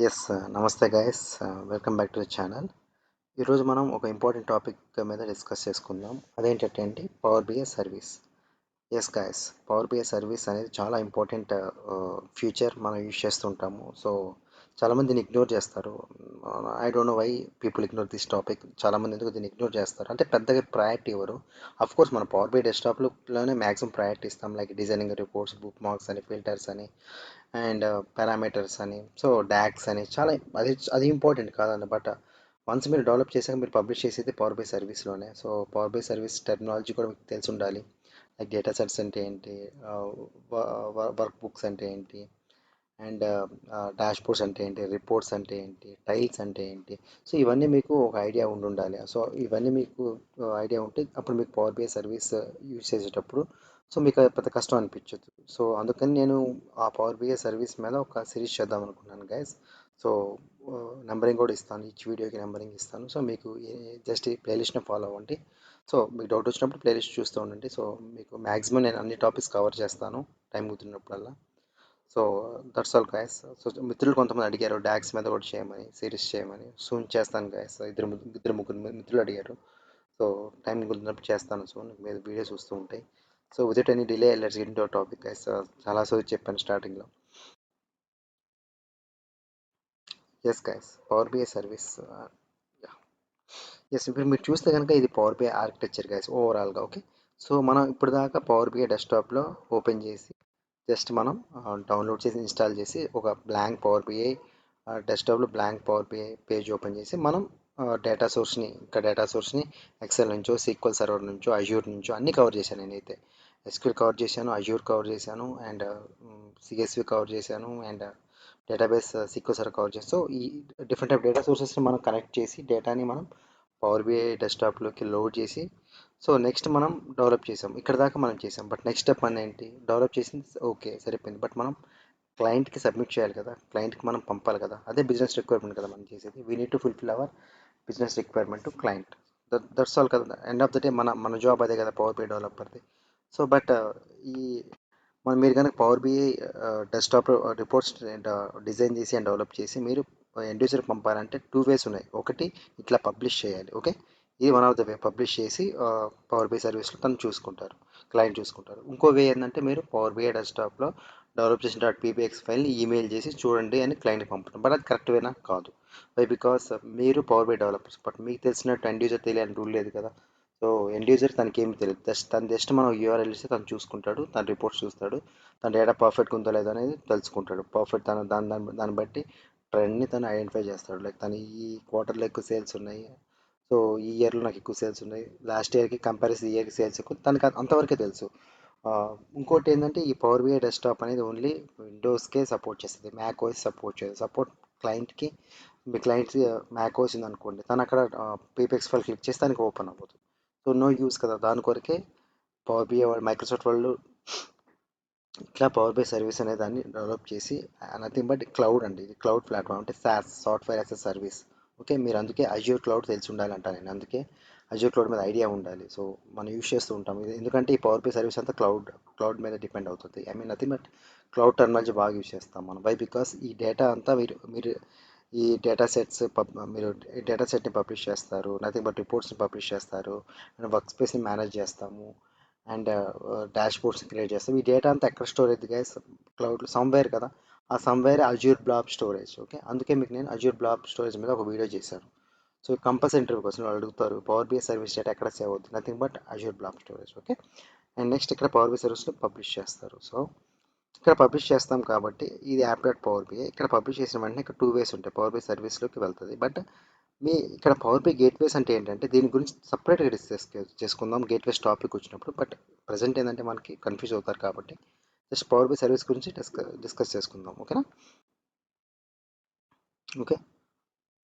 Yes. నమస్తే guys. Welcome back to the channel. ఈరోజు మనం ఒక ఇంపార్టెంట్ టాపిక్ మీద డిస్కస్ చేసుకుందాం. అదేంటంటే power BI service. Yes guys, power BI service అనేది చాలా ఇంపార్టెంట్ ఫ్యూచర్ మనం యూజ్ చేస్తుంటాము. సో చాలామంది దీన్ని ఇగ్నోర్ చేస్తారు. I don't know why people ignore this topic. చాలామంది ఎందుకు దీన్ని ఇగ్నోర్ చేస్తారు అంటే పెద్దగా ప్రయారిటీ ఇవ్వరు. అఫ్ కోర్స్ మన పవర్ బిఐ డెస్క్టాప్లోనే మ్యాక్సిమం ప్రయారిటీ ఇస్తాం, like designing reports, bookmarks అని, ఫిల్టర్స్ అని, అండ్ పారామీటర్స్ అని, సో డాక్స్ అని చాలా అది ఇంపార్టెంట్ కాదండి. బట్ వన్స్ మీరు డెవలప్ చేశాక మీరు పబ్లిష్ చేసేది పవర్ బై సర్వీస్లోనే. So Power BI service technology కూడా మీకు తెలిసి ఉండాలి. లైక్ డేటా సెట్స్ అంటే ఏంటి, వర్క్ బుక్స్ అంటే ఏంటి, అండ్ డాష్ బోర్డ్స్ అంటే ఏంటి, రిపోర్ట్స్ అంటే ఏంటి, టైల్స్ అంటే ఏంటి. సో ఇవన్నీ మీకు ఒక ఐడియా ఉండాలి. సో ఇవన్నీ మీకు ఐడియా ఉంటే అప్పుడు మీకు పవర్ బిఐ సర్వీస్ యూజ్ చేసేటప్పుడు సో మీకు అది పెద్ద కష్టం అనిపించదు. సో అందుకని నేను ఆ పవర్ బిఐ సర్వీస్ మీద ఒక సిరీస్ చేద్దాం అనుకున్నాను గైస్. సో నెంబరింగ్ కూడా ఇస్తాను, ఈచ్ వీడియోకి నెంబరింగ్ ఇస్తాను. సో మీకు జస్ట్ ఈ ప్లేలిస్ట్ని ఫాలో అవ్వండి. సో మీకు డౌట్ వచ్చినప్పుడు ప్లేలిస్ట్ చూస్తూ ఉండండి. సో మీకు మ్యాక్సిమం నేను అన్ని టాపిక్స్ కవర్ చేస్తాను టైం కుదిరినప్పుడల్లా. So that's all guys. So మిత్రులు కొంతమంది అడిగారు డాక్స్ మీద కూడా చేయమని, సిరీస్ చేయమని. సూన్ చేస్తాను గైస్. ఇద్దరు ముగ్గురు మిత్రులు అడిగారు. సో టైం కుదిరినప్పుడు చేస్తాను. సో మీరు వీడియోస్ చూస్తూ ఉంటాయి. So without any delay let's get into topic guys. చాలా సోది చెప్పాను స్టార్టింగ్లో. Yes guys, power BI service. Yes, ఇప్పుడు మీరు చూస్తే కనుక ఇది పవర్ బిఐ ఆర్కిటెక్చర్ గైస్ ఓవరాల్గా. ఓకే, సో మనం ఇప్పుడు దాకా పవర్ బిఐ డెస్క్టాప్లో ఓపెన్ చేసి జస్ట్ మనం డౌన్లోడ్ చేసి ఇన్స్టాల్ చేసి ఒక బ్లాంక్ పవర్ బిఐ డెస్క్టాప్లో blank Power BI page open చేసి మనం డేటా సోర్స్ని ఎక్సెల్ నుంచో, సీక్వెల్ సర్వర్ నుంచో, అజ్యూర్ నుంచో అన్నీ కవర్ చేశాను నేనైతే. ఎస్క్యూఎల్ కవర్ చేశాను, అజ్యూర్ కవర్ చేశాను, అండ్ సిఎస్వి కవర్ చేశాను, and database sequel server cover చేస్తాను. సో ఈ డిఫరెంట్ టైప్ డేటా సోర్సెస్ని మనం కనెక్ట్ చేసి డేటాని మనం పవర్ బిఐ డెస్క్టాప్లోకి లోడ్ చేసి సో నెక్స్ట్ మనం డెవలప్ చేసాం. ఇక్కడ దాకా మనం చేసాం. బట్ నెక్స్ట్ స్టెప్ మన ఏంటి, డెవలప్ చేసింది ఓకే సరిపోయింది. బట్ మనం క్లయింట్కి సబ్మిట్ చేయాలి కదా, క్లయింట్కి మనం పంపాలి కదా. అదే బిజినెస్ రిక్వైర్మెంట్ కదా మనం చేసేది. We need to fulfil our business requirement to client. That's all కదా. ఎండ్ ఆఫ్ ద డే మన మన జాబ్ అదే కదా, పవర్ బిఐ డెవలపర్ది. సో బట్ ఈ మీరు కనుక power BI desktop reports design చేసి అండ్ డెవలప్ చేసి మీరు ఎండ్ యూజర్కి పంపాలంటే టూ వేస్ ఉన్నాయి. ఒకటి ఇట్లా పబ్లిష్ చేయాలి. ఓకే, ఇది one of the way. Publish చేసి పవర్ బిఐ సర్వీస్లో తను చూసుకుంటారు, క్లయింట్ చూసుకుంటారు. ఇంకో వే ఏంటంటే మీరు పవర్ బిఐ డెస్క్టాప్లో డెవలప్ చేసిన .pbx ఫైల్ని ఈమెయిల్ చేసి చూడండి అని క్లయింట్కి పంపుతాం. బట్ అది కరెక్ట్ వేనా కాదు. వై బికాస్ మీరు పవర్ బిఐ డెవలపర్స్, బట్ మీకు తెలిసినట్టు ఎండ్ యూజర్ తెలియని రూల్ లేదు కదా. సో ఎండ్ యూజర్ తనకి ఏమి తెలియదు. జస్ట్ మనం యూఆర్ఎల్ ఇస్తే తను చూసుకుంటాడు, తన రిపోర్ట్స్ చూస్తాడు, తన డేటా పర్ఫెక్ట్గా ఉందో లేదో అనేది తెలుసుకుంటాడు. పర్ఫెక్ట్ తన దాన్ని బట్టి ట్రెండ్ని తను ఐడెంటిఫై చేస్తాడు. లైక్ తను ఈ క్వార్టర్లో ఎక్కువ సేల్స్ ఉన్నాయి, సో ఈ ఇయర్లో నాకు ఎక్కువ సేల్స్ ఉన్నాయి, లాస్ట్ ఇయర్కి కంపారిజన్ ఈ ఇయర్కి సేల్స్ ఎక్కువ, తనకి అంతవరకే తెలుసు. ఇంకోటి ఏంటంటే ఈ పవర్ బిఐ డెస్క్టాప్ అనేది ఓన్లీ విండోస్కే సపోర్ట్ చేస్తుంది, మ్యాక్ ఓఎస్ సపోర్ట్ చేయదు. క్లయింట్కి మీ క్లయింట్ మ్యాక్ ఓఎస్ ఉంది అనుకోండి, తను అక్కడ పీపీఎక్స్ ఫైల్ క్లిక్ చేస్తే దానికి ఓపెన్ అవ్వదు. సో నో యూస్ కదా. దాని కొరకే పవర్ బిఐ మైక్రోసాఫ్ట్ వాళ్ళు ఇట్లా పవర్ బిఐ సర్వీస్ అనే దాన్ని డెవలప్ చేసి నథింగ్ బట్ క్లౌడ్ అండి. ఇది క్లౌడ్ ప్లాట్ఫామ్ అంటే sauce, software as a service. Okay, మీరు అందుకే అజ్యూర్ క్లౌడ్ తెలిసి ఉండాలంట నేను. అందుకే అజ్యూర్ క్లౌడ్ మీద ఐడియా ఉండాలి. సో మనం యూస్ చేస్తూ ఉంటాం ఇది, ఎందుకంటే ఈ పవర్ బిఐ సర్వీస్ అంతా క్లౌడ్ మీద డిపెండ్ అవుతుంది. I mean nothing but cloud technology బాగా యూస్ చేస్తాం మనం. వై బికాస్ ఈ డేటా అంతా మీరు ఈ డేటా సెట్స్ మీరు డేటా సెట్ని పబ్లిష్ చేస్తారు, నథింగ్ బట్ రిపోర్ట్స్ని పబ్లిష్ చేస్తారు, అండ్ వర్క్ స్పేస్ని మేనేజ్ చేస్తాము, అండ్ డాష్ బోర్డ్స్ క్రియేట్ చేస్తాం. ఈ డేటా అంతా ఎక్కడ స్టోర్ అవుతుంది గైస్, క్లౌడ్ సమ్వేర్ కదా. ఆ somewhere Azure blob storage. Okay, అందుకే మీకు నేను అజ్యూర్ బ్లాబ్ స్టోరేజ్ మీద ఒక వీడియో చేశాను. సో కంపల్సరీ ఇంటర్వ్యూ కోసం వాళ్ళు అడుగుతారు పవర్ బిఐ సర్వీస్ డేటా ఎక్కడ సేవ్ అవుతుంది, nothing but Azure blob storage. Okay, and next ఇక్కడ పవర్ బిఐ సర్వీస్లో పబ్లిష్ చేస్తారు. సో ఇక్కడ పబ్లిష్ చేస్తాం కాబట్టి ఇది యాప్ డాట్ పవర్ బిఐ. ఇక్కడ పబ్లిష్ చేసిన వెంటనే ఇక్కడ టూ వేస్ ఉంటాయి, పవర్ బిఐ సర్వీస్లోకి వెళ్తుంది. బట్ మీ ఇక్కడ పవర్ బిఐ గేట్వేస్ అంటే ఏంటంటే దీని గురించి సపరేట్గా డిస్కస్ చేసుకుందాం గేట్వేస్ టాపిక్ వచ్చినప్పుడు. బట్ ప్రజెంట్ ఏంటంటే మనకి కన్ఫ్యూజ్ అవుతారు కాబట్టి జస్ట్ పవర్ బిఐ సర్వీస్ గురించి డిస్కస్ చేసుకుందాం. ఓకేనా. ఓకే,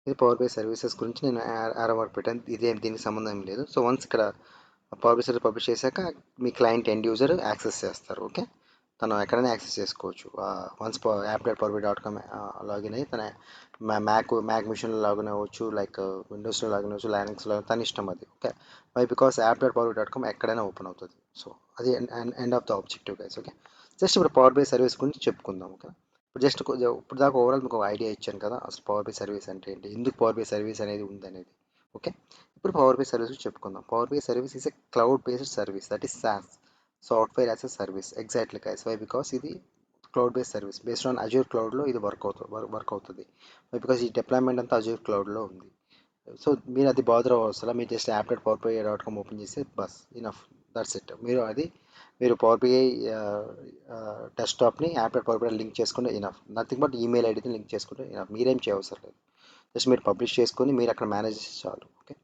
ఇది పవర్ బిఐ సర్వీసెస్ గురించి నేను ఆరో వర్క్ పెట్టాను. దీనికి సంబంధం ఏం లేదు. సో వన్స్ ఇక్కడ పవర్ బిఐ సర్వీస్ పబ్లిష్ చేశాక మీ క్లయింట్ ఎండ్ యూజర్ యాక్సెస్ చేస్తారు. ఓకే, తను ఎక్కడైనా యాక్సెస్ చేసుకోవచ్చు. Once app dot power BI dot com login అయ్యి తన మ్యాక్ మిషన్లో లాగిన్ అవ్వచ్చు, లైక్ విండోస్లో లాగిన్ అవ్వచ్చు, లైనక్స్లో, తన ఇష్టం అది. Okay, why because app dot power BI dot com ఎక్కడైనా ఓపెన్ అవుతుంది. సో అది end of the objective guys. Okay, just ఇప్పుడు పవర్ బిఐ సర్వీస్ గురించి చెప్పుకుందాం. ఓకే, ఇప్పుడు జస్ట్ కొంచెం ఇప్పుడు దాకా ఓవరాల్ మీకు ఒక ఐడియా ఇచ్చాను కదా అసలు పవర్ బై సర్వీస్ అంటే ఏంటి, ఎందుకు పవర్ బై సర్వీస్ అనేది ఉంది అనేది. ఓకే, ఇప్పుడు పవర్ బై సర్వీస్ చెప్పుకుందాం. Power BI service is a cloud based service, that is SaaS, software as a service. Exactly guys, why because ఇది cloud based service based on Azure క్లౌడ్లో ఇది work అవుతుంది. Because ఈ deployment అంతా Azure క్లౌడ్లో ఉంది. So మీరు అది బాదర్ అవ్వసలా, మీరు జస్ట్ applet.powerbi.com ఓపెన్ చేస్తే బస్ ఇనఫ్, దట్స్ ఇట్. మీరు పవర్ బిఐ డెస్క్టాప్ని applet.powerbi లింక్ చేసుకుంటే ఇనఫ్, నథింగ్ బట్ ఈమెయిల్ ఐడిని లింక్ చేసుకుంటే ఇనఫ్, మీరేం చేయవసరం లేదు. జస్ట్ మీరు పబ్లిష్ చేసుకొని మీరు అక్కడ మేనేజ్ చేస్తే చాలు. Okay,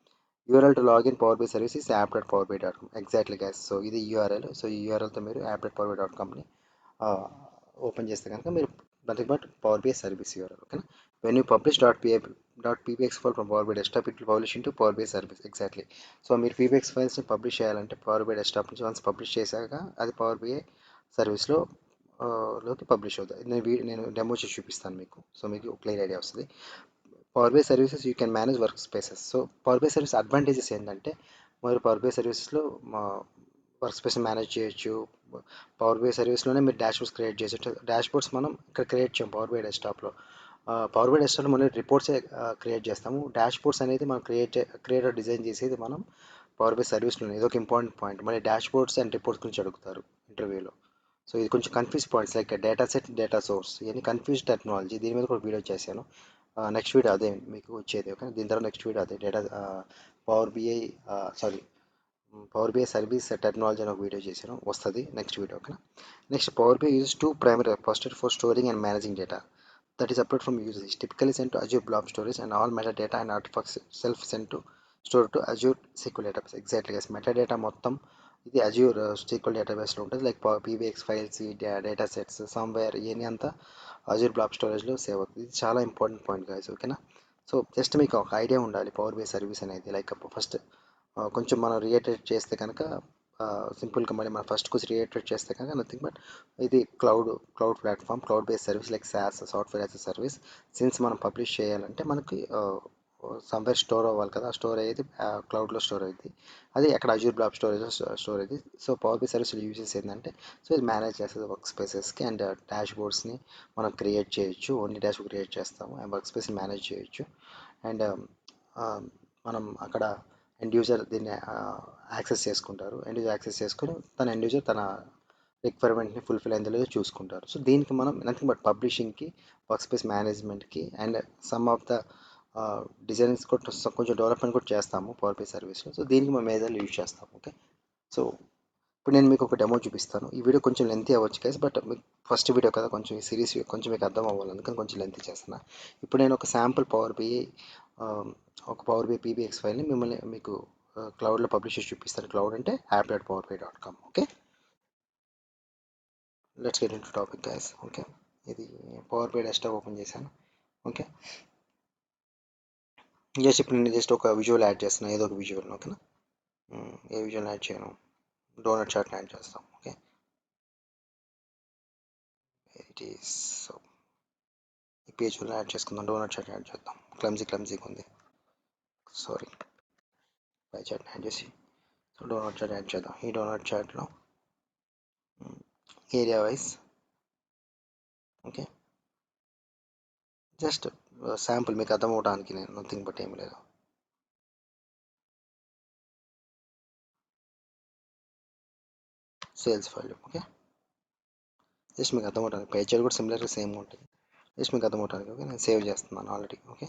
URL to login Power BI service is app.powerbi.com. Exactly guys, so ఇది యూఆర్ఎల్. సో ఈ యూఆర్ఎల్తో మీరు applet.powerbi.comని ఓపెన్ చేస్తే కనుక మీరు nothing but Power BI service URL. ఓకేనా, when you publish .pbx file from Power BI desktop it will publish into Power BI service. Exactly, so మీరు పీబీఎక్స్ ఫైల్స్ని పబ్లిష్ చేయాలంటే పవర్ బై డెస్క్టాప్ నుంచి వన్స్ పబ్లిష్ చేశాక అది power BI సర్వీస్లో లోకి publish అవుతుంది. నేను డెమో చేసి చూపిస్తాను మీకు, సో మీకు క్లియర్ ఐడియా వస్తుంది. Power by services you can manage work spaces. So Power BI service advantages ఏంటంటే, మీరు పవర్ బై సర్వీసెస్లో వర్క్ స్పేస్ మేనేజ్ చేయొచ్చు. పవర్ బై సర్వీస్లోనే మీరు డాష్బోర్డ్స్ క్రియేట్ చేయొచ్చు. డాష్బోర్డ్స్ మనం ఇక్కడ క్రియేట్ చేయం పవర్ బై డెస్క్టాప్లో. పవర్ బై డెస్క్టాప్లో మనం రిపోర్ట్సే క్రియేట్ చేస్తాము. డాష్బోర్డ్స్ అనేది మనం క్రియేటర్ డిజైన్ చేసేది మనం పవర్ బై సర్వీస్లోనే. ఇది ఒక ఇంపార్టెంట్ పాయింట్. మళ్ళీ డాష్బోర్డ్స్ అండ్ రిపోర్ట్స్ గురించి అడుగుతారు ఇంటర్వ్యూలో. సో ఇది కొంచెం confuse points like data set, data source, ఇవన్నీ కన్ఫ్యూజ్ టెక్నాలజీ. దీని మీద కూడా వీడియో చేశాను. నెక్స్ట్ వీడియో అదే మీకు వచ్చేది. ఓకే, దీని తర్వాత నెక్స్ట్ వీడియో అదే data power BI sorry power BI service technology అని ఒక వీడియో చేశాను, వస్తుంది నెక్స్ట్ వీడియో. ఓకేనా, next power BI uses two primary first for storing and managing data that is uploaded from users, typically sent to Azure Blob Storage, and all metadata and artifacts self sent to store to Azure SQL database. Exactly guys, metadata మొత్తం ఇది Azure SQL డేటాబేస్లో ఉంటుంది. Like PBX files, data sets somewhere ఇవన్నీ అంతా Azure Blob స్టోరేజ్లో save అవుతుంది. ఇది చాలా important point guys. ఓకేనా, సో జస్ట్ మీకు ఒక ఐడియా ఉండాలి పవర్ బై సర్వీస్ అనేది. లైక్ ఫస్ట్ కొంచెం మనం రియేటెడ్ చేస్తే కనుక సింపుల్గా మళ్ళీ మనం ఫస్ట్ కొంచెం రియేటెడ్ చేస్తే కనుక నథింగ్ బట్ ఇది cloud platform, cloud based service like SaaS, software as a service. Since మనం పబ్లిష్ చేయాలంటే మనకి సమ్వేర్ స్టోర్ అవ్వాలి కదా, స్టోర్ అయ్యేది క్లౌడ్లో స్టోర్ అయ్యింది. అది అక్కడ అజూర్ బ్లాబ్ స్టోర్ అయ్యింది. So Power BI service uses ఏంటంటే, సో ఇది మేనేజ్ చేస్తుంది వర్క్ స్పేసెస్కి అండ్ డాష్ బోర్డ్స్ని మనం క్రియేట్ చేయొచ్చు. ఓన్లీ డాష్ బోర్డ్ క్రియేట్ చేస్తాము అండ్ వర్క్ స్పేస్ని మేనేజ్ చేయొచ్చు. అండ్ మనం అక్కడ ఎండ్ యూజర్ దీన్ని యాక్సెస్ చేసుకుంటారు. ఎండ్ యూజర్ యాక్సెస్ చేసుకొని ఎండ్ యూజర్ తన రిక్వైర్మెంట్ని ఫుల్ఫిల్ అయిందో లేదో చూసుకుంటారు. సో దీనికి మనం నథింగ్ బట్ పబ్లిషింగ్కి, వర్క్ స్పేస్ మేనేజ్మెంట్కి and some of the designs కూడా కొంచెం డెవలప్మెంట్ కూడా చేస్తాము పవర్ బై సర్వీస్లో. సో దీనికి మనం మేజర్లు యూజ్ చేస్తాము. ఓకే, సో ఇప్పుడు నేను మీకు ఒక డెమో చూపిస్తాను. ఈ వీడియో కొంచెం లెంతీ అవ్వచ్చు గైస్, బట్ మీకు ఫస్ట్ వీడియో కదా, కొంచెం ఈ సిరీస్ కొంచెం మీకు అర్థం అవ్వాలి, అందుకని కొంచెం లెంతీ చేస్తున్నా. ఇప్పుడు నేను ఒక శాంపుల్ ఒక పవర్ బై పీబీఎక్స్ ఫైల్ని మీకు క్లౌడ్లో పబ్లిష్ చేసి చూపిస్తాను. క్లౌడ్ అంటే app.powerbi.com. Okay, let's get in to topic guys. Okay, ఇది పవర్ బై డెస్క్టాప్ ఓపెన్ చేశాను. ఓకే, జస్ట్ ఇప్పుడు నేను జస్ట్ ఒక విజువల్ యాడ్ చేస్తున్నాను, ఏదో ఒక విజువల్. ఓకేనా, ఏ విజువల్ యాడ్ చేయను, డోనట్ చార్ట్ యాడ్ చేస్తాం. ఓకే, ఇట్ ఈస్ సో ఈ పేజ్ యాడ్ చేసుకుందాం, డోనట్ చార్ట్ యాడ్ చేద్దాం. క్లమ్జీగా ఉంది, సారీ. పై చార్ట్ యాడ్ చేసి సో డోనట్ చార్ట్ యాడ్ చేద్దాం. ఈ డోనట్ చార్ట్లో area wise. Okay, just sample మీకు అర్థం అవడానికి నేను నథింగ్ బట్ ఏం లేదు. Sales file. ఓకే, జస్ట్ మీకు అర్థం అవడానికి పేజర్ కూడా సిమిలర్గా సేమ్ ఉంటుంది. జస్ట్ మీకు అర్థం అవడానికి. ఓకే, నేను సేవ్ చేస్తున్నాను ఆల్రెడీ. ఓకే,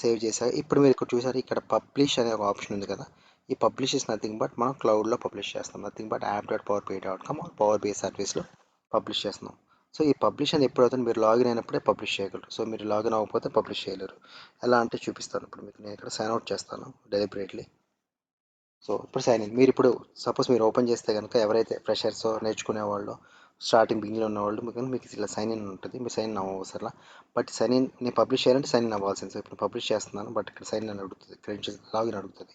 సేవ్ చేశాక ఇప్పుడు మీరు ఇక్కడ చూసారు, ఇక్కడ పబ్లిష్ అనే ఒక ఆప్షన్ ఉంది కదా. ఈ పబ్లిష్ ఇస్ నథింగ్ బట్ మనం క్లౌడ్లో పబ్లిష్ చేస్తాం. Nothing but app.powerbi.com power BI సర్వీస్లో పబ్లిష్ చేస్తున్నాం. సో ఈ పబ్లిష్ అనేది ఎప్పుడు అవుతుంది, మీరు లాగిన్ అయినప్పుడే పబ్లిష్ చేయగలరు. సో మీరు లాగిన్ అవ్వకపోతే పబ్లిష్ చేయలేరు. ఎలా అంటే చూపిస్తాను ఇప్పుడు మీకు. నేను ఇక్కడ సైన్ అవుట్ చేస్తాను డెలిబరేట్లీ. సో ఇప్పుడు సైన్ ఇన్. మీరు ఇప్పుడు సపోజ్ మీరు ఓపెన్ చేస్తే కనుక ఎవరైతే ఫ్రెషర్స్ నేర్చుకునే వాళ్ళు, స్టార్టింగ్ బిగినింగ్లో ఉన్న వాళ్ళు మీకు ఇలా సైన్ ఇన్ ఉంటుంది. మీరు సైన్ ఇన్ అవ్వసరలా. బట్ సైన్ ఇన్ నేను పబ్లిష్ చేయాలంటే సైన్ ఇన్ అవ్వాల్సింది. సో ఇప్పుడు పబ్లిష్ చేస్తున్నాను, బట్ ఇక్కడ సైన్ ఇన్ అడుగుతుంది, క్రెడెన్షియల్స్ లాగిన్ అడుగుతుంది.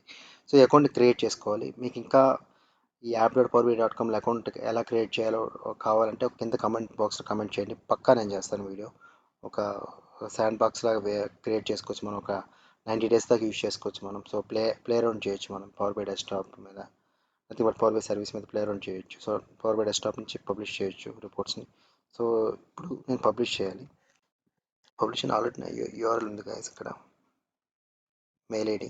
సో ఈ అకౌంట్ క్రియేట్ చేసుకోవాలి. మీకు ఇంకా ఈ app.powerbi.comలో అకౌంట్ ఎలా క్రియేట్ చేయాలో కావాలంటే కింద కమెంట్ బాక్స్లో కమెంట్ చేయండి, పక్కా నేను చేస్తాను వీడియో. ఒక శాండ్ బాక్స్ లాగా క్రియేట్ చేసుకోవచ్చు మనం, ఒక 90 days దాకా యూజ్ చేసుకోవచ్చు మనం. సో ప్లే అరౌండ్ చేయొచ్చు మనం పవర్ బై డెస్క్టాప్ మీద, అది బట్ పవర్ బై సర్వీస్ మీద ప్లే అరౌండ్ చేయొచ్చు. సో పవర్ బై డెస్క్టాప్ నుంచి పబ్లిష్ చేయొచ్చు రిపోర్ట్స్ని. సో ఇప్పుడు నేను పబ్లిష్ చేయాలి. పబ్లిష్ అని ఆల్రెడీ నా యూఆర్ఎల్ ఉంది గైస్ ఇక్కడ, mail ID.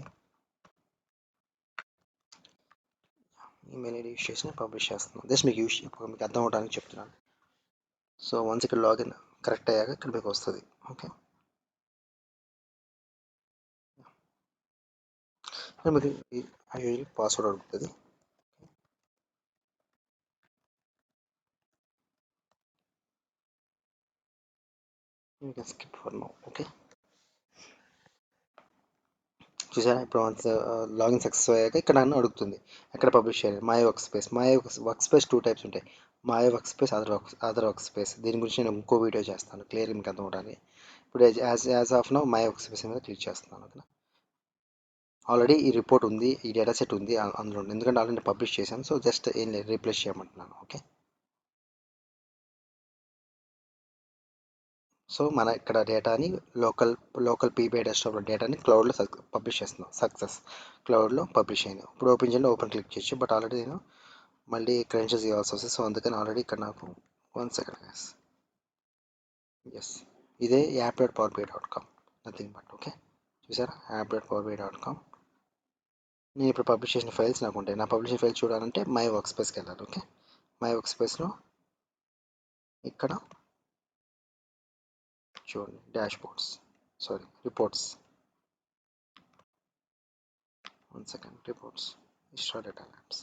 Email ID use చేసి నేను పబ్లిష్ చేస్తున్నాను. జస్ట్ మీకు మీకు అర్థం అవడానికి చెప్తున్నాను. సో వన్స్ ఇక్కడ లాగిన్ కరెక్ట్ అయ్యాక ఇక్కడ మీకు వస్తుంది. ఓకే, మీకు యూజువల్లీ పాస్వర్డ్ అడుగుతుంది. You can skip for now. Okay, చూసారా ఇప్పుడు వన్స్ లాగిన్ సక్సెస్ అయ్యాక ఇక్కడ నన్ను అడుగుతుంది ఎక్కడ పబ్లిష్ చేయాలి. My work space, work space 2 types ఉంటాయి. My work space, other work space. దీని గురించి నేను ఇంకో వీడియో చేస్తాను క్లియర్గా మీకు అర్థం అవడానికి. ఇప్పుడు as of now my work space మీద క్లిక్ చేస్తున్నాను. ఓకేనా, ఆల్రెడీ ఈ రిపోర్ట్ ఉంది, ఈ డేటా సెట్ ఉంది అందులో, ఎందుకంటే ఆల్రెడీ పబ్లిష్ చేశాను. సో జస్ట్ ఏం లేదు, రీప్లేస్ చేయమంటున్నాను. ఓకే, సో మన ఇక్కడ డేటాని లోకల్ పీబీఐ డెస్క్టాప్లో డేటాని క్లౌడ్లో పబ్లిష్ చేస్తున్నాం. సక్సెస్, క్లౌడ్లో పబ్లిష్ అయింది. ఇప్పుడు ఓపెన్ చేయండి, ఓపెన్ క్లిక్ చేయొచ్చు. బట్ ఆల్రెడీ నేను మళ్ళీ క్రెడెన్షియల్స్ ఇవ్వాల్సి వస్తుంది. సో అందుకని ఆల్రెడీ ఇక్కడ నాకు 1 సెకండ్ గ్యాస్. ఎస్, ఇదే app.powerbi.com, నథింగ్ బట్. ఓకే, చూసారా app.powerbi.com. నేను ఇప్పుడు పబ్లిష్ చేసిన ఫైల్స్ నాకు ఉంటాయి. నా పబ్లిష్ ఫైల్స్ చూడాలంటే మై వర్క్ స్పేస్కి వెళ్ళాలి. ఓకే, మై వర్క్ స్పేస్లో ఇక్కడ చూడండి, dash boards, sorry reports. 1 second, reports, Insta data labs.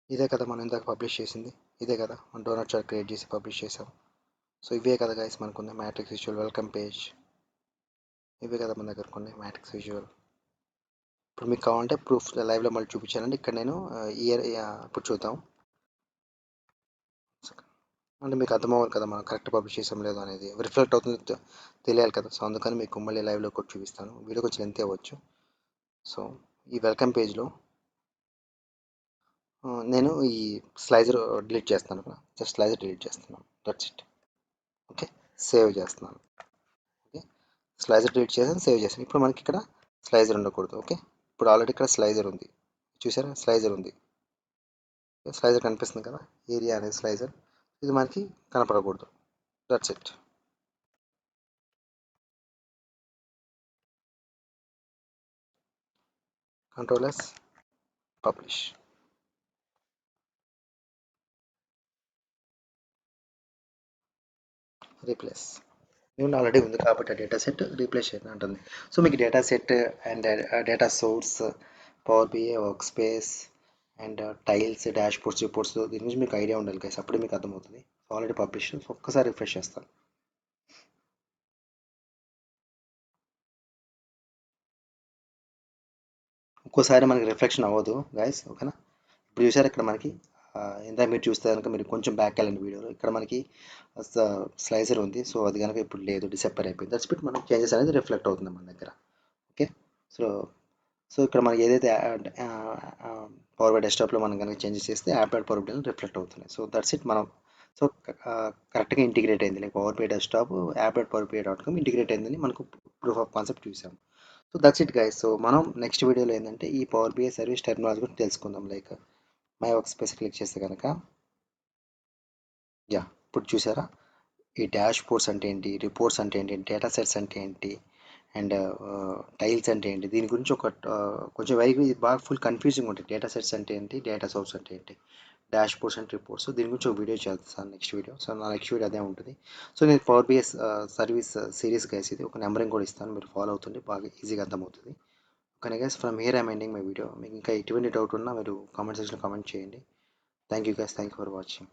ఇదే కదా మనం ఇందాక పబ్లిష్ చేసింది, ఇదే కదా మనం డోనట్ చార్ట్ క్రియేట్ చేసి పబ్లిష్ చేసాం. సో ఇవే కదా గైస్ మనకున్న మ్యాట్రిక్స్ విజువల్, వెల్కమ్ పేజ్. ఇవే కదా మన దగ్గర కొన్ని మ్యాట్రిక్స్ విజువల్. ఇప్పుడు మీకు కావాలంటే ప్రూఫ్ లైవ్లో మళ్ళీ చూపించానండి. ఇక్కడ నేను ఇయర్ ఇప్పుడు చూద్దాం. అంటే మీకు అర్థం అవ్వాలి కదా మనం కరెక్ట్ పబ్లిష్ చేసాం లేదు అనేది, రిఫ్లెక్ట్ అవుతుంది తెలియాలి కదా. సో అందుకని మీకు మళ్ళీ లైవ్లో కూడా చూపిస్తాను. వీడియో కొంచెం లెంత్ అవ్వచ్చు. సో ఈ వెల్కమ్ పేజ్లో నేను ఈ స్లైజర్ డిలీట్ చేస్తాను. జస్ట్ స్లైజర్ డిలీట్ చేస్తున్నాను, దట్స్ ఇట్. ఓకే, సేవ్ చేస్తున్నాను. ఓకే, స్లైజర్ డిలీట్ చేసాను, సేవ్ చేసాను. ఇప్పుడు మనకి ఇక్కడ స్లైజర్ ఉండకూడదు. ఓకే, ఇప్పుడు ఆల్రెడీ ఇక్కడ స్లైజర్ ఉంది, చూసారా స్లైజర్ ఉంది. స్లైజర్ కనిపిస్తుంది కదా, ఏరియా అనేది స్లైజర్, ఇది మనకి కనపడకూడదు. That's it. Control S, publish, replace. నేను ఆల్రెడీ ఉంది కాబట్టి ఆ డేటా సెట్ రీప్లేస్ చేయడం అంటుంది. సో మీకు data set and data source, power BI, workspace and tiles, dashboards, reports, దీని నుంచి మీకు ఐడియా ఉండాలి గైస్, అప్పుడే మీకు అర్థమవుతుంది. Already publish. ఒక్కసారి రిఫ్రెష్ చేస్తాను. ఒక్కోసారి మనకి రిఫ్లెక్షన్ అవ్వదు గైస్. ఓకేనా, ఇప్పుడు చూసారు ఇక్కడ మనకి ఇందాక మీరు చూస్తే కనుక మీరు కొంచెం బ్యాక్ వెళ్ళండి వీడియోలో, ఇక్కడ మనకి స్లైసర్ ఉంది. సో అది కనుక ఇప్పుడు లేదు, డిసప్పేర్ అయిపోయింది. దట్స్ బిట్ మనకి చేంజెస్ అనేది రిఫ్లెక్ట్ అవుతుంది మన దగ్గర. ఓకే, సో సో ఇక్కడ మనకి ఏదైతే పవర్ బై డెస్క్టాప్లో మనం కనుక చేంజెస్ చేస్తే app dot Power BI reflect అవుతుంది. So that's it. మనం సో కరెక్ట్గా ఇంటిగ్రేట్ అయింది, like Power BI desktop app dot Power BI dot com integrate అయిందని మనకు ప్రూఫ్ ఆఫ్ కాన్సెప్ట్ చూసాం. So that's it guys. So మనం నెక్స్ట్ వీడియోలో ఏంటంటే ఈ పవర్ బిఐ సర్వీస్ టెర్మినాలజీ గురించి తెలుసుకుందాం. Like my work space click చేస్తే కనుక యా, ఇప్పుడు చూసారా ఈ డాష్ బోర్డ్స్ అంటే ఏంటి, రిపోర్ట్స్ అంటే ఏంటి, డేటా సెట్స్ అంటే ఏంటి, అండ్ టైల్స్ అంటే ఏంటి, దీని గురించి ఒక కొంచెం బాగా ఫుల్ కన్ఫ్యూజింగ్ ఉంటుంది. డేటా సెట్స్ అంటే ఏంటి, డేటా సోర్స్ అంటే ఏంటి, డాష్ బోర్డ్స్ అండ్ రిపోర్ట్స్, దీని గురించి ఒక వీడియో చేస్తాను నెక్స్ట్ వీడియో. సో నా నెక్స్ట్ వీడియో అదే ఉంటుంది. సో నేను power BI service series guys, ఇది ఒక నెంబరింగ్ కూడా ఇస్తాను, మీరు ఫాలో అవుతుంది, బాగా ఈజీగా అర్థమవుతుంది. Okay guys, from here I'm ending my video. మీకు ఇంకా ఎటువంటి డౌట్ ఉన్నా మీరు కామెంట్ సెక్షన్లో కామెంట్ చేయండి. Thank you guys, thank you for watching.